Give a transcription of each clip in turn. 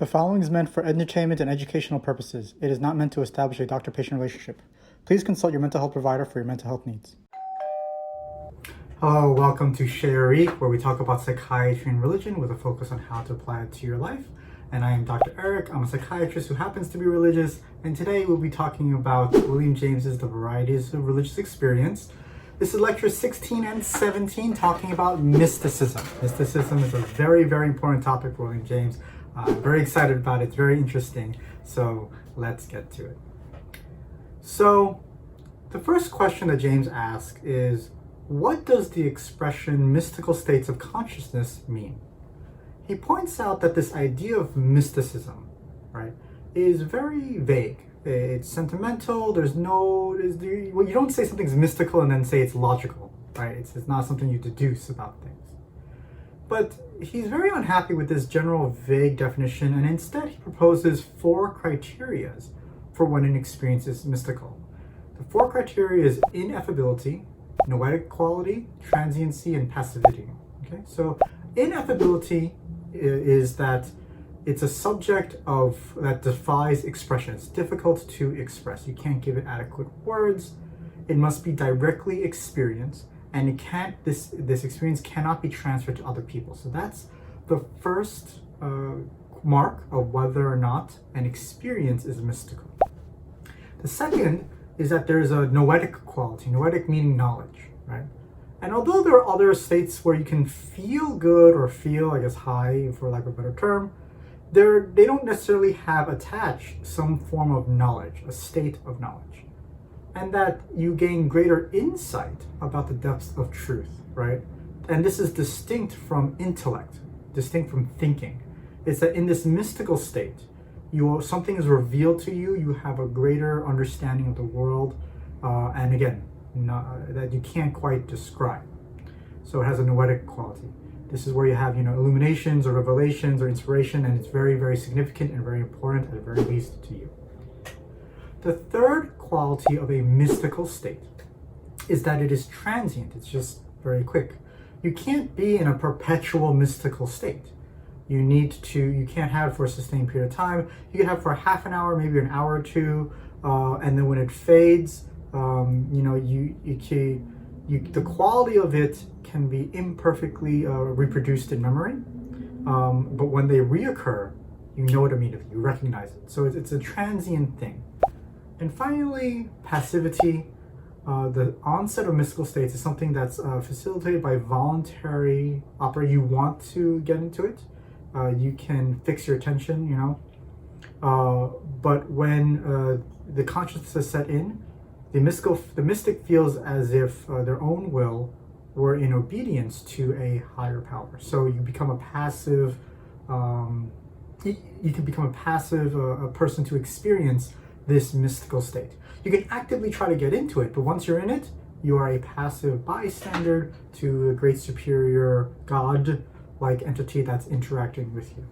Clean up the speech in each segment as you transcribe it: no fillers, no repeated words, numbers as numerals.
The following is meant for entertainment and educational purposes. It is not meant to establish a doctor-patient relationship. Please consult your mental health provider for your mental health needs. Hello, welcome to Chez Eric, where we talk about psychiatry and religion with a focus on how to apply it to your life. And I am Dr. Eric. I'm a psychiatrist who happens to be religious, and today we'll be talking about William James's The Varieties of Religious Experience. This is lecture 16 and 17, talking about mysticism. Mysticism is a very, very important topic for William James. I'm very excited about it. It's very interesting. So let's get to it. So the first question that James asks is, what does the expression mystical states of consciousness mean? He points out that this idea of mysticism, right, is very vague. It's sentimental. You don't say something's mystical and then say it's logical, right? It's not something you deduce about things. But he's very unhappy with this general vague definition, and instead he proposes 4 criteria for when an experience is mystical. The 4 criteria is ineffability, Noetic Quality, Transiency, and Passivity. Okay, so ineffability is that it's a subject that defies expression. It's difficult to express. You can't give it adequate words. It must be directly experienced, and this experience cannot be transferred to other people. So that's the first mark of whether or not an experience is mystical. The second is that there's a noetic quality, noetic meaning knowledge, right? And although there are other states where you can feel good or feel, I guess, high, for lack of a better term, they don't necessarily have attached some form of knowledge, a state of knowledge. And that you gain greater insight about the depths of truth, right? And this is distinct from intellect, distinct from thinking. It's that in this mystical state, something is revealed to you, you have a greater understanding of the world, and again, that you can't quite describe. So it has a noetic quality. This is where you have, illuminations or revelations or inspiration, and it's very, very significant and very important, at the very least, to you. The third quality of a mystical state is that it is transient. It's just very quick. You can't be in a perpetual mystical state. You can't have it for a sustained period of time. You can have it for half an hour, maybe an hour or two, and then when it fades, the quality of it can be imperfectly reproduced in memory, but when they reoccur, you know it immediately, you recognize it. So it's a transient thing. And finally, passivity. The onset of mystical states is something that's facilitated by voluntary operation. You want to get into it. You can fix your attention, but when the consciousness is set in, the mystic feels as if their own will were in obedience to a higher power. So you become a passive. You can become a passive person to experience this mystical state. You can actively try to get into it, but once you're in it, you are a passive bystander to a great superior God-like entity that's interacting with you.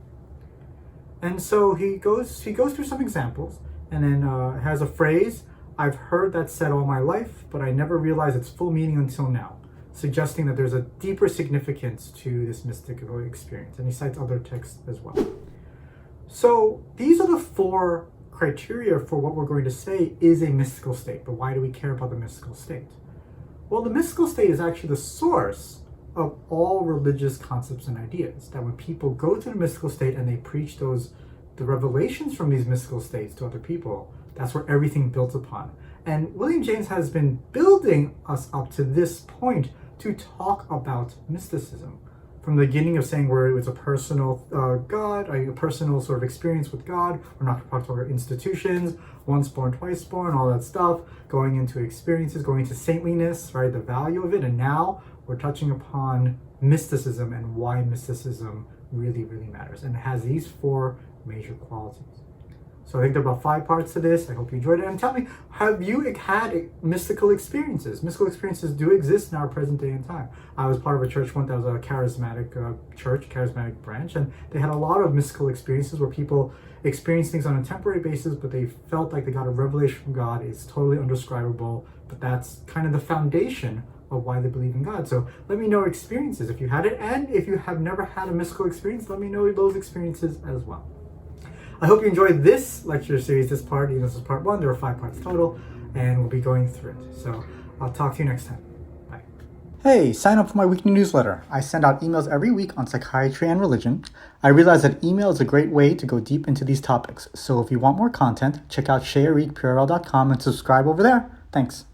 And so he goes through some examples, and then has a phrase, "I've heard that said all my life, but I never realized its full meaning until now," suggesting that there's a deeper significance to this mystical experience. And he cites other texts as well. So these are the 4 criteria for what we're going to say is a mystical state. But why do we care about the mystical state? Well, the mystical state is actually the source of all religious concepts and ideas. That when people go to the mystical state and they preach the revelations from these mystical states to other people, that's where everything builds upon. And William James has been building us up to this point to talk about mysticism. From the beginning of saying where it was a personal God, a personal sort of experience with God. We're not going to talk about institutions, once born, twice born, all that stuff, going into experiences, going into saintliness, right, the value of it. And now we're touching upon mysticism and why mysticism really, really matters. And it has these 4 major qualities. So I think there are about 5 parts to this. I hope you enjoyed it. And tell me, have you had mystical experiences? Mystical experiences do exist in our present day and time. I was part of a church once that was a charismatic charismatic branch, and they had a lot of mystical experiences where people experienced things on a temporary basis, but they felt like they got a revelation from God. It's totally undescribable, but that's kind of the foundation of why they believe in God. So let me know experiences if you had it, and if you have never had a mystical experience, let me know those experiences as well. I hope you enjoyed this lecture series, this part. This is part 1. There are 5 parts total, and we'll be going through it. So I'll talk to you next time. Bye. Hey, sign up for my weekly newsletter. I send out emails every week on psychiatry and religion. I realize that email is a great way to go deep into these topics. So if you want more content, check out chesericpurl.com and subscribe over there. Thanks.